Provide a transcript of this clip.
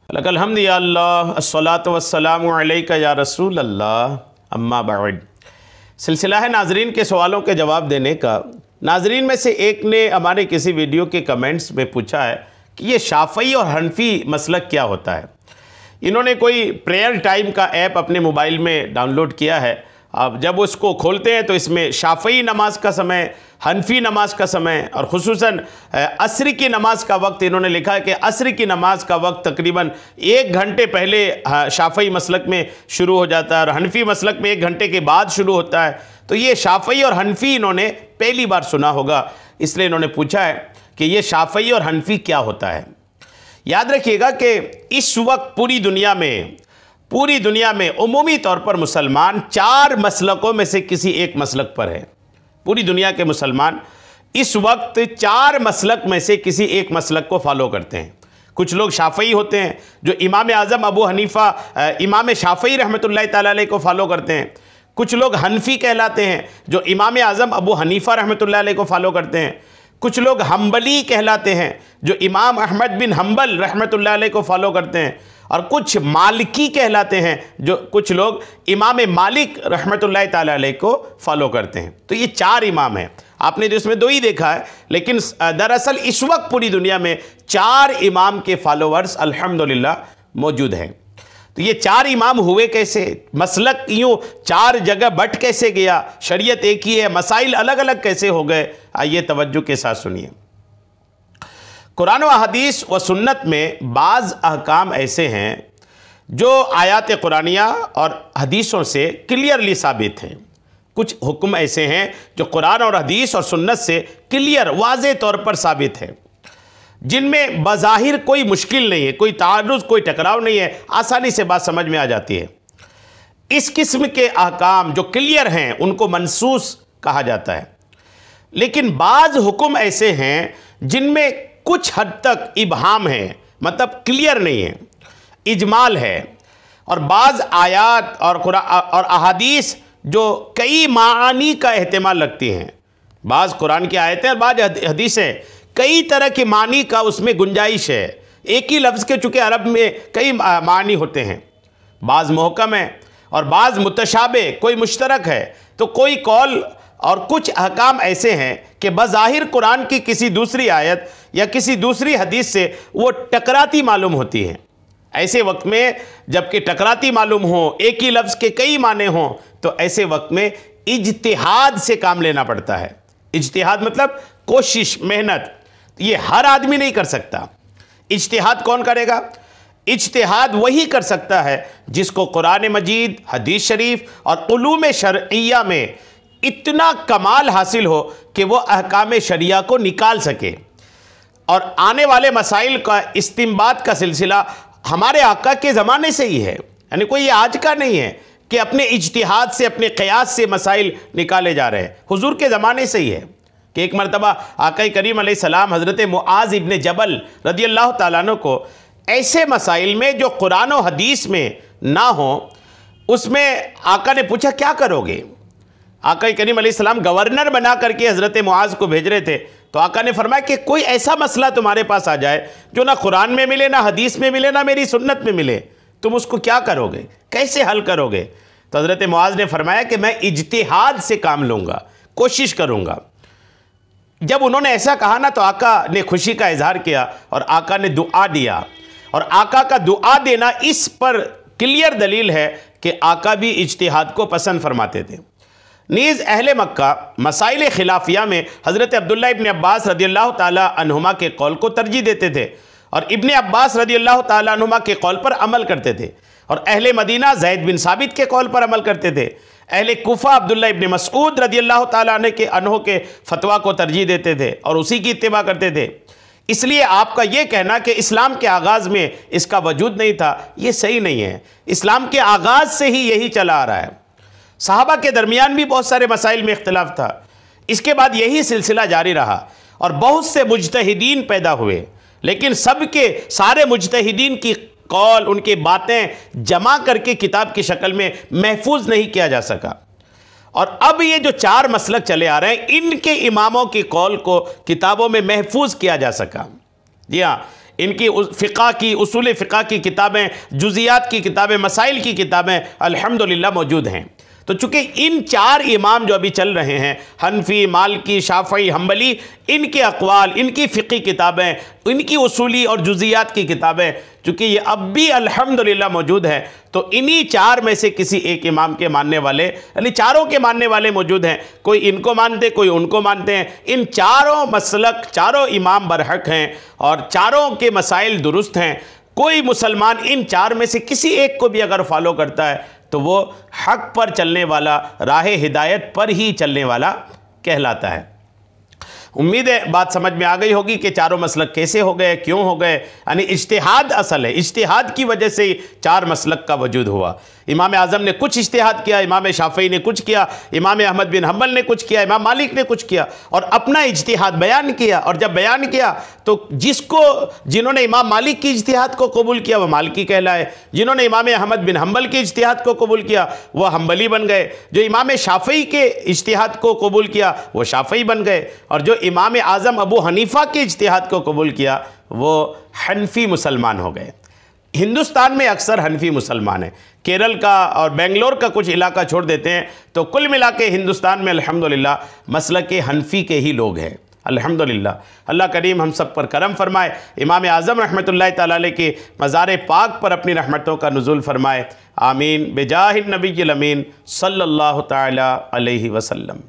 अल्हम्दुलिल्लाह अस्सलातु वस्सलामु अलैका या रसूल अल्लाह अम्मा बाद। सिलसिला है नाजरीन के सवालों के जवाब देने का। नाजरीन में से एक ने हमारे किसी वीडियो के कमेंट्स में पूछा है कि ये शाफ़ई और हनफी मसलक क्या होता है। इन्होंने कोई प्रेयर टाइम का ऐप अपने मोबाइल में डाउनलोड किया है। अब जब उसको खोलते हैं तो इसमें शाफ़ई नमाज का समय, हनफी नमाज का समय और ख़ुसूसन असर की नमाज का वक्त इन्होंने लिखा है कि असर की नमाज का वक्त तकरीबन 1 घंटे पहले शाफ़ई मसलक में शुरू हो जाता है और हनफी मसलक में 1 घंटे के बाद शुरू होता है। तो ये शाफ़ई और हनफी इन्होंने पहली बार सुना होगा, इसलिए इन्होंने पूछा है कि ये शाफ़ई और हनफी क्या होता है। याद रखिएगा कि इस वक्त पूरी दुनिया में उमूमी तौर पर मुसलमान 4 मसलकों में से किसी एक मसलक पर है। पूरी दुनिया के मुसलमान इस वक्त 4 मसलक में से किसी एक मसलक को फॉलो करते हैं। कुछ लोग शाफ़ई होते हैं जो इमाम आज़म अबू हनीफ़ा इमाम शाफ़ई रहमतुल्लाह ताला अलैह को फॉलो करते हैं। कुछ लोग हनफी कहलाते हैं जो इमाम आज़म अबू हनीफ़ा रहमतुल्लाह अलैह को फॉलो करते हैं। कुछ लोग हम्बली कहलाते हैं जो इमाम अहमद बिन हम्बल रहमतुल्लाह अलैह को फॉलो करते हैं। और कुछ मालिकी कहलाते हैं जो कुछ लोग इमाम मालिक रहमतुल्लाह ताला अलैह को फॉलो करते हैं। तो ये 4 इमाम हैं। आपने जो इसमें 2 ही देखा है, लेकिन दरअसल इस वक्त पूरी दुनिया में 4 इमाम के फॉलोअर्स अल्हम्दुलिल्लाह मौजूद हैं। तो ये 4 इमाम हुए कैसे, मसलक यूँ 4 जगह बट कैसे गया, शरीयत एक ही है, मसाइल अलग अलग कैसे हो गए, आइए तवज्जो के साथ सुनिए। कुरान व हदीस व सुन्नत में बाज़ अहकाम ऐसे हैं जो आयात कुरानिया और हदीसों से क्लियरली साबित हैं। कुछ हुक्म ऐसे हैं जो कुरान और हदीस और सुन्नत से क्लियर वाज़े तौर पर साबित है, जिनमें बज़ाहिर कोई मुश्किल नहीं है, कोई तारुज़, कोई टकराव नहीं है, आसानी से बात समझ में आ जाती है। इस किस्म के अहकाम जो क्लियर हैं उनको मनसूस कहा जाता है। लेकिन बाज़ हुक्म ऐसे हैं जिनमें कुछ हद तक इबहाम है, मतलब क्लियर नहीं है, इजमाल है। और बाज़ आयात और अहादीस जो कई मानी का एहतिमाल रखती हैं। बाज़ कुरान की आयतें और बाज़ हदीसें कई तरह के मानी का उसमें गुंजाइश है। एक ही लफ्ज़ के चूँकि अरब में कई मानी होते हैं, बाज़ मुहकम है और बाज़ मुतशाबे, कोई मुश्तरक है। तो कोई कौल और कुछ अहकाम ऐसे हैं कि बज़ाहिर कुरान की किसी दूसरी आयत या किसी दूसरी हदीस से वो टकराती मालूम होती हैं। ऐसे वक्त में जबकि टकराती मालूम हो, एक ही लफ्ज़ के कई माने हों, तो ऐसे वक्त में इज्तिहाद से काम लेना पड़ता है। इज्तिहाद मतलब कोशिश, मेहनत। ये हर आदमी नहीं कर सकता। इज्तिहाद कौन करेगा? इज्तिहाद वही कर सकता है जिसको कुरान मजीद, हदीस शरीफ और उलूम शरइया में इतना कमाल हासिल हो कि वो अहकाम शरिया को निकाल सके। और आने वाले मसाइल का इस्तिंबात का सिलसिला हमारे आका के ज़माने से ही है, यानी कोई ये आज का नहीं है कि अपने इज्तिहाद से, अपने क़यास से मसाइल निकाले जा रहे हैं। हुजूर के ज़माने से ही है कि एक मरतबा आका करीम अलैहिस्सलाम हज़रत मुआज़ इब्न जबल रदियल्लाहु ताला अन्हु को ऐसे मसाइल में जो कुरान और हदीस में ना हो, उसमें आका ने पूछा क्या करोगे। आका करीम अलैहिस्सलाम गवर्नर बना करके हज़रत मुआज़ को भेज रहे थे। तो आका ने फरमाया कि कोई ऐसा मसला तुम्हारे पास आ जाए जो ना कुरान में मिले, ना हदीस में मिले, ना मेरी सुन्नत में मिले, तुम उसको क्या करोगे, कैसे हल करोगे। तो हज़रत मुआज़ ने फरमाया कि मैं इज्तिहाद से काम लूँगा, कोशिश करूँगा। जब उन्होंने ऐसा कहा ना तो आका ने खुशी का इजहार किया और आका ने दुआ दिया। और आका का दुआ देना इस पर क्लियर दलील है कि आका भी इज्तिहाद को पसंद फरमाते थे। नीज़ अहले मक्का मसाइल खिलाफिया में हज़रत अब्दुल्लाह इब्न अब्बास रदियल्लाहु ताला अन्हुमा के कौल को तरजीह देते थे और इब्न अब्बास रदियल्लाहु ताला अन्हुमा के कौल पर अमल करते थे। और अहले मदीना ज़ैद बिन साबित के कौल पर अमल करते थे। अहले कुफा अब्दुल्लाह इब्न मसऊद रदियल्लाहु ताला अन्हु के फतवा को तरजीह देते थे और उसी की इत्तिबा करते थे। इसलिए आपका ये कहना कि इस्लाम के आगाज़ में इसका वजूद नहीं था, ये सही नहीं है। इस्लाम के आगाज़ से ही यही चला आ रहा है। सहाबा के दरमियान भी बहुत सारे मसाइल में इख्तिलाफ था। इसके बाद यही सिलसिला जारी रहा और बहुत से मुज्तहिदीन पैदा हुए, लेकिन सबके सारे मुज्तहिदीन की कौल, उनकी बातें जमा करके किताब की शक्ल में महफूज नहीं किया जा सका। और अब ये जो 4 मसलक चले आ रहे हैं, इनके इमामों की कौल को किताबों में महफूज किया जा सका। जी हाँ, इनकी फ़िक़ा की, उसूल फ़िक़ा की किताबें, जुज़ियात की किताबें, मसाइल की किताबें अल्हम्दुलिल्लाह मौजूद हैं। तो चूँकि इन 4 इमाम जो अभी चल रहे हैं, हनफी, मालिकी, शाफ़ई, हम्बली, इनके अक़वाल, इनकी फ़िक़ी किताबें, इनकी उसूली और जुज़ियात की किताबें, चूँकि ये अब भी अल्हम्दुलिल्लाह मौजूद हैं, तो इन्हीं 4 में से किसी एक इमाम के मानने वाले, यानी चारों के मानने वाले मौजूद हैं। कोई इनको मानते, कोई उनको मानते हैं। इन चारों मसलक, चारों इमाम बरहक हैं और चारों के मसाइल दुरुस्त हैं। कोई मुसलमान इन 4 में से किसी एक को भी अगर फॉलो करता है तो वो हक पर चलने वाला, राह हिदायत पर ही चलने वाला कहलाता है। उम्मीद है बात समझ में आ गई होगी कि चारों मसलक कैसे हो गए, क्यों हो गए। यानी इज्तिहाद असल है, इज्तिहाद की वजह से 4 मसलक का वजूद हुआ। इमाम आज़म ने कुछ इज्तिहाद किया, इमाम शाफ़ई ने कुछ किया, इमाम अहमद बिन हम्बल ने कुछ किया, इमाम मालिक ने कुछ किया और अपना इज्तिहाद बयान किया। और जब बयान किया तो जिन्होंने इमाम मालिक की इज्तिहाद को कबूल किया वह मालिकी कहलाए, जिन्होंने इमाम अहमद बिन हम्बल की इज्तिहाद को कबूल किया वह हम्बली बन गए, जो इमाम शाफ़ई के इज्तिहाद को कबूल किया वो शाफ़ई बन गए, और जो इमाम आज़म अबू हनीफ़ा के इज्तिहाद को कबूल किया वो हनफी मुसलमान हो गए। हिंदुस्तान में अक्सर हनफी मुसलमान हैं। केरल का और बेंगलोर का कुछ इलाका छोड़ देते हैं तो कुल मिला के हिंदुस्तान में अल्हम्दुलिल्लाह मसलक हनफी के ही लोग हैं। अल्हम्दुलिल्लाह, अल्लाह करीम हम सब पर करम फरमाए। इमाम आज़म रहमतुल्लाहि तआला अलैह के मज़ार पाक पर अपनी रहमतों का नुज़ूल फरमाए। आमीन। बेजाहिन नबील अमीन सल्लल्लाहु तआला अलैहि वसल्लम।